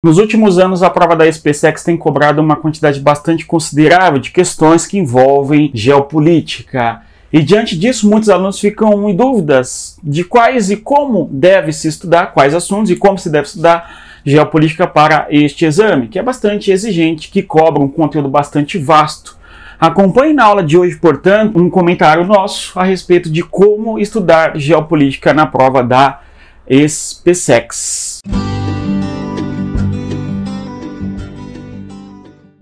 Nos últimos anos, a prova da SpaceX tem cobrado uma quantidade bastante considerável de questões que envolvem geopolítica. E diante disso, muitos alunos ficam em dúvidas de quais e como deve se estudar, quais assuntos e como se deve estudar geopolítica para este exame, que é bastante exigente, que cobra um conteúdo bastante vasto. Acompanhe na aula de hoje, portanto, um comentário nosso a respeito de como estudar geopolítica na prova da SpaceX.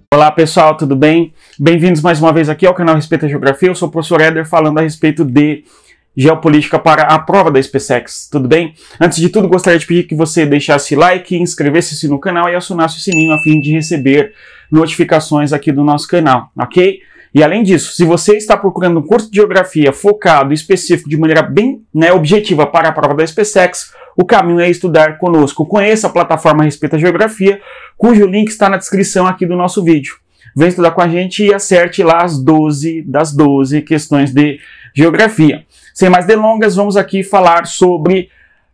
Olá pessoal, tudo bem? Bem-vindos mais uma vez aqui ao canal Respeito à Geografia. Eu sou o professor Éder falando a respeito de geopolítica para a prova da SpaceX, tudo bem? Antes de tudo, gostaria de pedir que você deixasse like, inscrevesse-se no canal e acionasse o sininho a fim de receber notificações aqui do nosso canal, ok? E além disso, se você está procurando um curso de geografia focado, específico, de maneira bem objetiva para a prova da SpaceX, o caminho é estudar conosco. Conheça a plataforma Respeito à Geografia, cujo link está na descrição aqui do nosso vídeo. Vem estudar com a gente e acerte lá as 12 das 12 questões de geografia. Sem mais delongas, vamos aqui falar sobre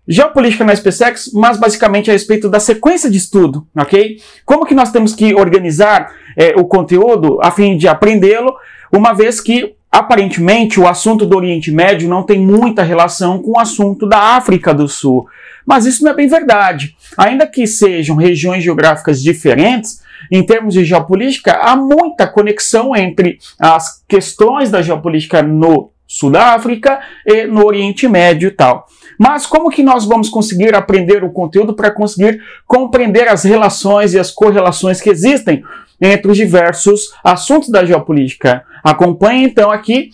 geopolítica na SpaceX, mas basicamente a respeito da sequência de estudo, ok? Como que nós temos que organizar o conteúdo a fim de aprendê-lo, uma vez que aparentemente o assunto do Oriente Médio não tem muita relação com o assunto da África do Sul. Mas isso não é bem verdade. Ainda que sejam regiões geográficas diferentes, em termos de geopolítica, há muita conexão entre as questões da geopolítica no Sul da África e no Oriente Médio e tal. Mas como que nós vamos conseguir aprender o conteúdo para conseguir compreender as relações e as correlações que existem entre os diversos assuntos da geopolítica? Acompanhe então aqui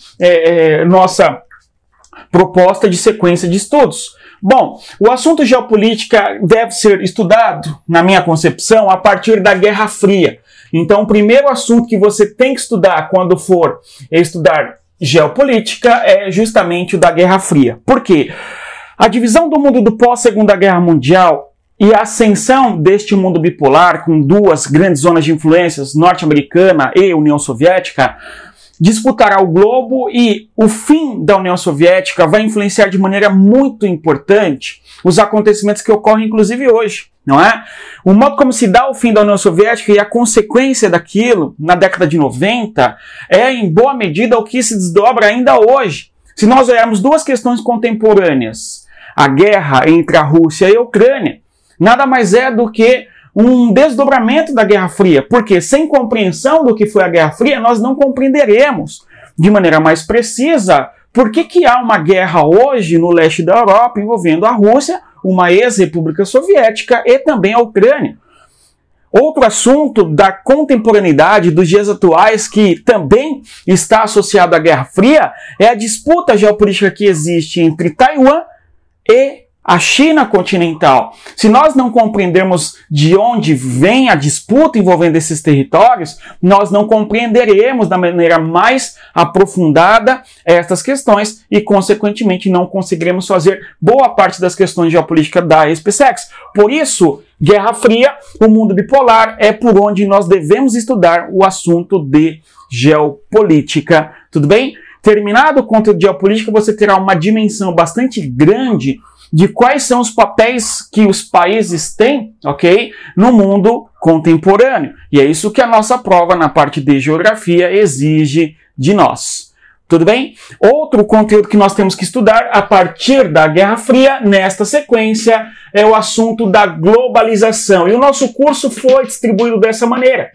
nossa proposta de sequência de estudos. Bom, o assunto geopolítica deve ser estudado, na minha concepção, a partir da Guerra Fria. Então, o primeiro assunto que você tem que estudar quando for estudar geopolítica é justamente o da Guerra Fria. Por quê? A divisão do mundo do pós-Segunda Guerra Mundial e a ascensão deste mundo bipolar, com duas grandes zonas de influências, norte-americana e União Soviética, disputará o globo, e o fim da União Soviética vai influenciar de maneira muito importante os acontecimentos que ocorrem inclusive hoje, não é? O modo como se dá o fim da União Soviética e a consequência daquilo na década de 90 é em boa medida o que se desdobra ainda hoje. Se nós olharmos duas questões contemporâneas, a guerra entre a Rússia e a Ucrânia nada mais é do que um desdobramento da Guerra Fria, porque sem compreensão do que foi a Guerra Fria, nós não compreenderemos de maneira mais precisa por que há uma guerra hoje no leste da Europa envolvendo a Rússia, uma ex-república soviética, e também a Ucrânia. Outro assunto da contemporaneidade dos dias atuais que também está associado à Guerra Fria é a disputa geopolítica que existe entre Taiwan e a China continental. Se nós não compreendermos de onde vem a disputa envolvendo esses territórios, nós não compreenderemos da maneira mais aprofundada estas questões e, consequentemente, não conseguiremos fazer boa parte das questões de geopolítica da SpaceX. Por isso, Guerra Fria, o mundo bipolar, é por onde nós devemos estudar o assunto de geopolítica. Tudo bem? Terminado o conteúdo de geopolítica, você terá uma dimensão bastante grande de quais são os papéis que os países têm, ok, no mundo contemporâneo. E é isso que a nossa prova na parte de geografia exige de nós. Tudo bem? Outro conteúdo que nós temos que estudar a partir da Guerra Fria, nesta sequência, é o assunto da globalização. E o nosso curso foi distribuído dessa maneira.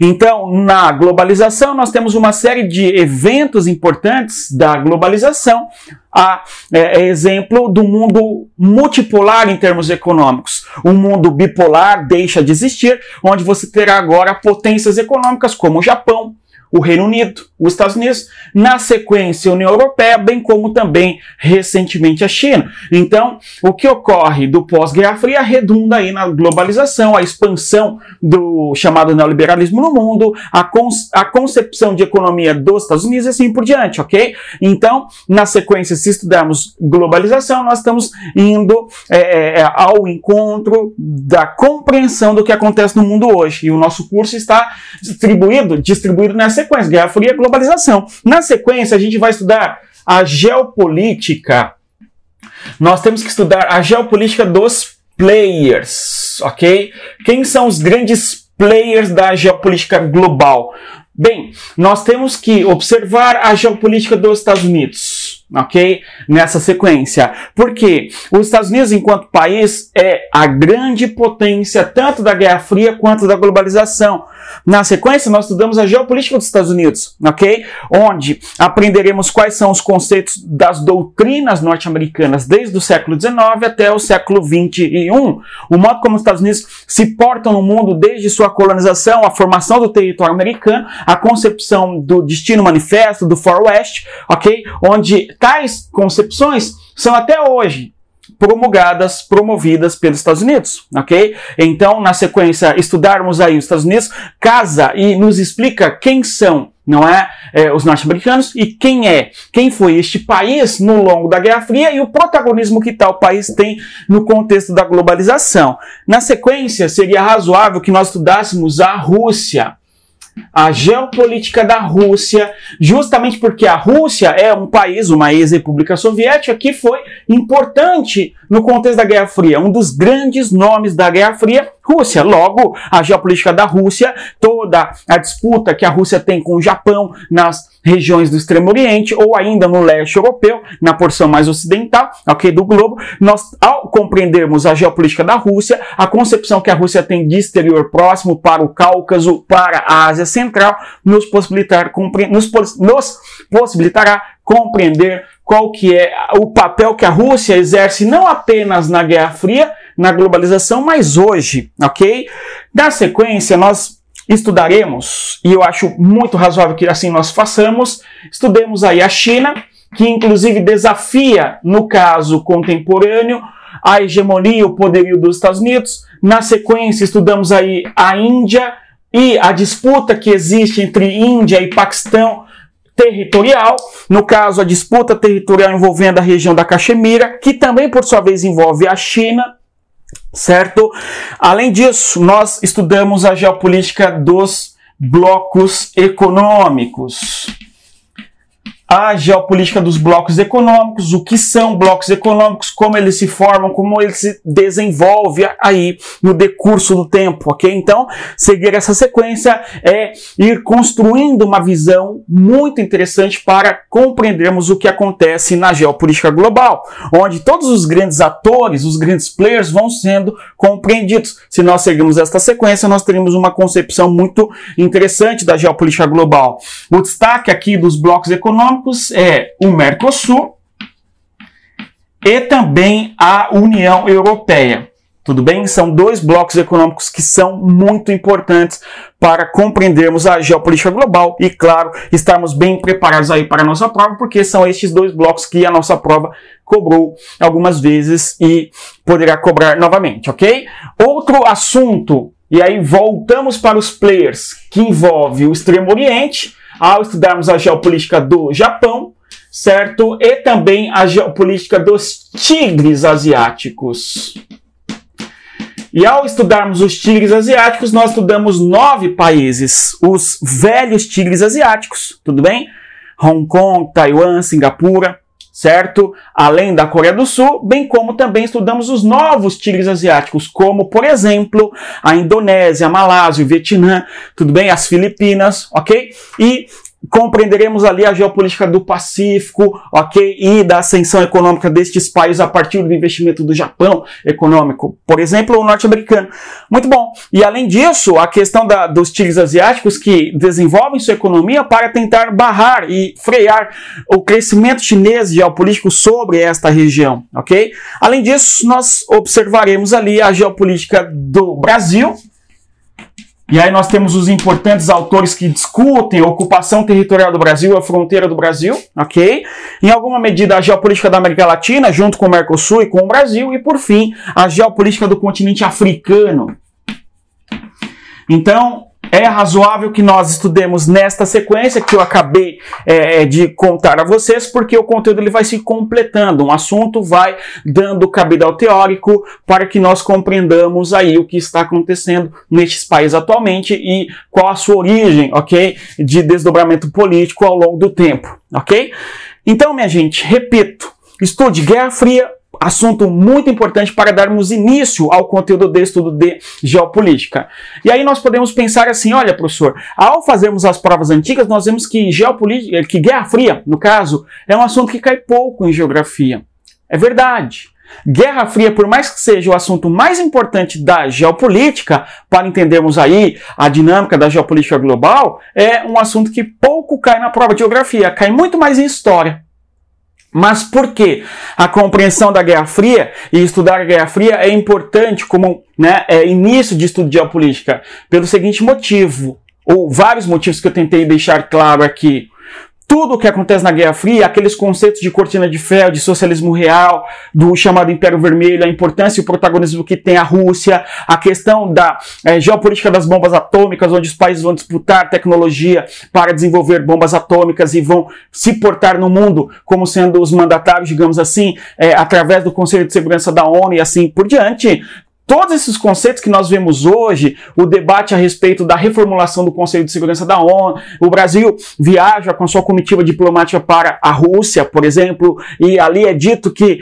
Então, na globalização, nós temos uma série de eventos importantes da globalização, exemplo do mundo multipolar em termos econômicos. O mundo bipolar deixa de existir, onde você terá agora potências econômicas como o Japão, o Reino Unido, os Estados Unidos, na sequência a União Europeia, bem como também recentemente a China. Então, o que ocorre do pós-Guerra Fria redunda aí na globalização, a expansão do chamado neoliberalismo no mundo, a concepção de economia dos Estados Unidos e assim por diante, ok? Então, na sequência, se estudarmos globalização, nós estamos indo ao encontro da compreensão do que acontece no mundo hoje. E o nosso curso está distribuído nessa sequência, Guerra Fria e globalização. Na sequência, a gente vai estudar a geopolítica. Nós temos que estudar a geopolítica dos players, ok? Quem são os grandes players da geopolítica global? Bem, nós temos que observar a geopolítica dos Estados Unidos, ok? Nessa sequência. Porque os Estados Unidos, enquanto país, é a grande potência tanto da Guerra Fria quanto da globalização. Na sequência, nós estudamos a geopolítica dos Estados Unidos, ok? Onde aprenderemos quais são os conceitos das doutrinas norte-americanas desde o século XIX até o século XXI. O modo como os Estados Unidos se portam no mundo desde sua colonização, a formação do território americano, a concepção do Destino Manifesto, do Far West, ok? Onde tais concepções são até hoje promovidas pelos Estados Unidos, ok? Então, na sequência, estudarmos aí os Estados Unidos, casa e nos explica quem são, não é, os norte-americanos e quem foi este país no longo da Guerra Fria e o protagonismo que tal país tem no contexto da globalização. Na sequência, seria razoável que nós estudássemos a Rússia, a geopolítica da Rússia, justamente porque a Rússia é um país, uma ex-república soviética, que foi importante no contexto da Guerra Fria, um dos grandes nomes da Guerra Fria, Rússia. Logo, a geopolítica da Rússia, toda a disputa que a Rússia tem com o Japão nas regiões do Extremo Oriente ou ainda no leste europeu, na porção mais ocidental, ok, do globo, nós, ao compreendermos a geopolítica da Rússia, a concepção que a Rússia tem de exterior próximo para o Cáucaso, para a Ásia Central, nos possibilitará compreender qual que é o papel que a Rússia exerce não apenas na Guerra Fria, na globalização, mas hoje, ok? Na sequência, nós estudaremos, e eu acho muito razoável que assim nós façamos, estudemos aí a China, que inclusive desafia, no caso contemporâneo, a hegemonia e o poderio dos Estados Unidos. Na sequência, estudamos aí a Índia e a disputa que existe entre Índia e Paquistão territorial, no caso a disputa territorial envolvendo a região da Caxemira, que também por sua vez envolve a China, certo? Além disso, nós estudamos a geopolítica dos blocos econômicos. A geopolítica dos blocos econômicos, o que são blocos econômicos, como eles se formam, como eles se desenvolvem aí no decurso do tempo, ok? Então, seguir essa sequência é ir construindo uma visão muito interessante para compreendermos o que acontece na geopolítica global, onde todos os grandes atores, os grandes players vão sendo compreendidos. Se nós seguirmos esta sequência, nós teremos uma concepção muito interessante da geopolítica global. O destaque aqui dos blocos econômicos é o Mercosul e também a União Europeia. Tudo bem? São dois blocos econômicos que são muito importantes para compreendermos a geopolítica global e, claro, estarmos bem preparados aí para a nossa prova, porque são estes dois blocos que a nossa prova cobrou algumas vezes e poderá cobrar novamente, ok? Outro assunto, e aí voltamos para os players, que envolve o Extremo Oriente, ao estudarmos a geopolítica do Japão, certo? E também a geopolítica dos tigres asiáticos. E ao estudarmos os tigres asiáticos, nós estudamos 9 países, os velhos tigres asiáticos, tudo bem? Hong Kong, Taiwan, Singapura, certo? Além da Coreia do Sul, bem como também estudamos os novos tigres asiáticos, como, por exemplo, a Indonésia, a Malásia, o Vietnã, tudo bem? As Filipinas, ok? E compreenderemos ali a geopolítica do Pacífico, ok? E da ascensão econômica destes países a partir do investimento do Japão econômico, por exemplo, o norte-americano. Muito bom. E além disso, a questão dos tigres asiáticos que desenvolvem sua economia para tentar barrar e frear o crescimento chinês geopolítico sobre esta região, ok? Além disso, nós observaremos ali a geopolítica do Brasil. E aí nós temos os importantes autores que discutem a ocupação territorial do Brasil, a fronteira do Brasil, ok? Em alguma medida a geopolítica da América Latina, junto com o Mercosul e com o Brasil, e por fim, a geopolítica do continente africano. Então, é razoável que nós estudemos nesta sequência que eu acabei de contar a vocês, porque o conteúdo ele vai se completando, um assunto vai dando cabida ao teórico para que nós compreendamos aí o que está acontecendo nestes países atualmente e qual a sua origem, ok? De desdobramento político ao longo do tempo, ok? Então, minha gente, repito, estude Guerra Fria, assunto muito importante para darmos início ao conteúdo de estudo de geopolítica. E aí nós podemos pensar assim, olha, professor, ao fazermos as provas antigas, nós vemos que geopolítica, que Guerra Fria, no caso, é um assunto que cai pouco em geografia. É verdade. Guerra Fria, por mais que seja o assunto mais importante da geopolítica, para entendermos aí a dinâmica da geopolítica global, é um assunto que pouco cai na prova de geografia, cai muito mais em história. Mas por que a compreensão da Guerra Fria e estudar a Guerra Fria é importante como início de estudo de geopolítica? Pelo seguinte motivo, ou vários motivos que eu tentei deixar claro aqui. Tudo o que acontece na Guerra Fria, aqueles conceitos de cortina de ferro, de socialismo real, do chamado Império Vermelho, a importância e o protagonismo que tem a Rússia, a questão da geopolítica das bombas atômicas, onde os países vão disputar tecnologia para desenvolver bombas atômicas e vão se portar no mundo como sendo os mandatários, digamos assim, através do Conselho de Segurança da ONU e assim por diante. Todos esses conceitos que nós vemos hoje, o debate a respeito da reformulação do Conselho de Segurança da ONU, o Brasil viaja com a sua comitiva diplomática para a Rússia, por exemplo, e ali é dito que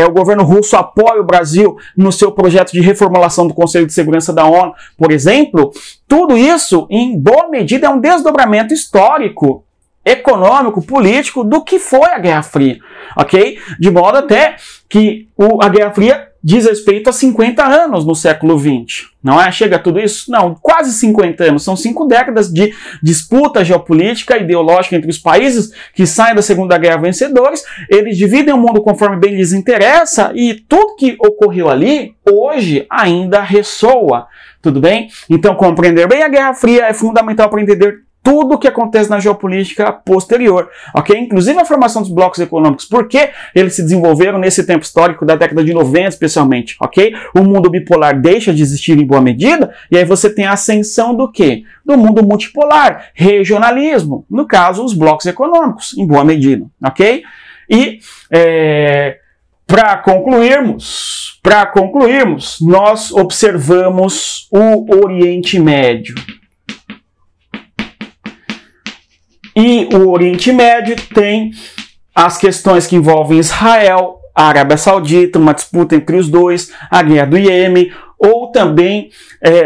o governo russo apoia o Brasil no seu projeto de reformulação do Conselho de Segurança da ONU, por exemplo. Tudo isso, em boa medida, é um desdobramento histórico, econômico, político do que foi a Guerra Fria, ok? De modo até que a Guerra Fria diz respeito a 50 anos no século XX, não é? Chega a tudo isso? Não, quase 50 anos. São 5 décadas de disputa geopolítica e ideológica entre os países que saem da Segunda Guerra vencedores. Eles dividem o mundo conforme bem lhes interessa e tudo que ocorreu ali, hoje, ainda ressoa. Tudo bem? Então, compreender bem a Guerra Fria é fundamental para entender tudo o que acontece na geopolítica posterior, ok? Inclusive a formação dos blocos econômicos, por que eles se desenvolveram nesse tempo histórico da década de 90 especialmente, ok? O mundo bipolar deixa de existir em boa medida, e aí você tem a ascensão do quê? Do mundo multipolar, regionalismo, no caso os blocos econômicos, em boa medida, ok? E para concluirmos, nós observamos o Oriente Médio. E o Oriente Médio tem as questões que envolvem Israel, a Arábia Saudita, uma disputa entre os dois, a guerra do Iêmen, ou também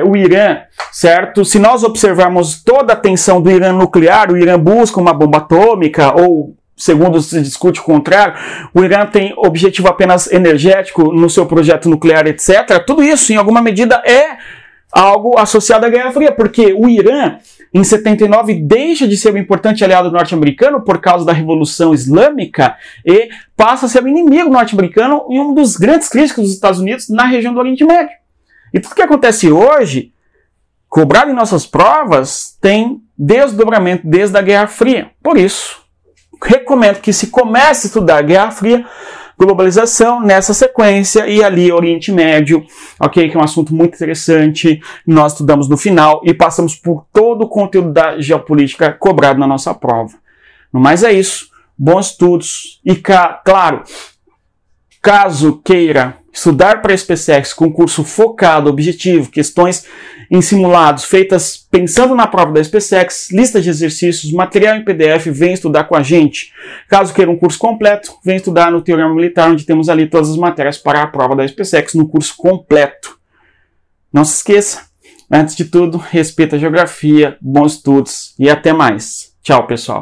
o Irã, certo? Se nós observarmos toda a tensão do Irã nuclear, o Irã busca uma bomba atômica, ou, segundo se discute o contrário, o Irã tem objetivo apenas energético no seu projeto nuclear, etc. Tudo isso, em alguma medida, é algo associado à Guerra Fria, porque o Irã, em 79, deixa de ser um importante aliado norte-americano por causa da Revolução Islâmica e passa a ser o inimigo norte-americano e um dos grandes críticos dos Estados Unidos na região do Oriente Médio. E tudo que acontece hoje, cobrado em nossas provas, tem desdobramento desde a Guerra Fria. Por isso, recomendo que se comece a estudar a Guerra Fria, globalização nessa sequência e ali Oriente Médio, ok? Que é um assunto muito interessante, nós estudamos no final e passamos por todo o conteúdo da geopolítica cobrado na nossa prova. No mais é isso, bons estudos e, claro, caso queira estudar para a SPSEC, concurso focado, objetivo, questões em simulados feitas pensando na prova da SPSEC, lista de exercícios, material em PDF, vem estudar com a gente. Caso queira um curso completo, vem estudar no Teorema Militar, onde temos ali todas as matérias para a prova da SPSEC no curso completo. Não se esqueça, antes de tudo, respeita a geografia, bons estudos e até mais. Tchau, pessoal.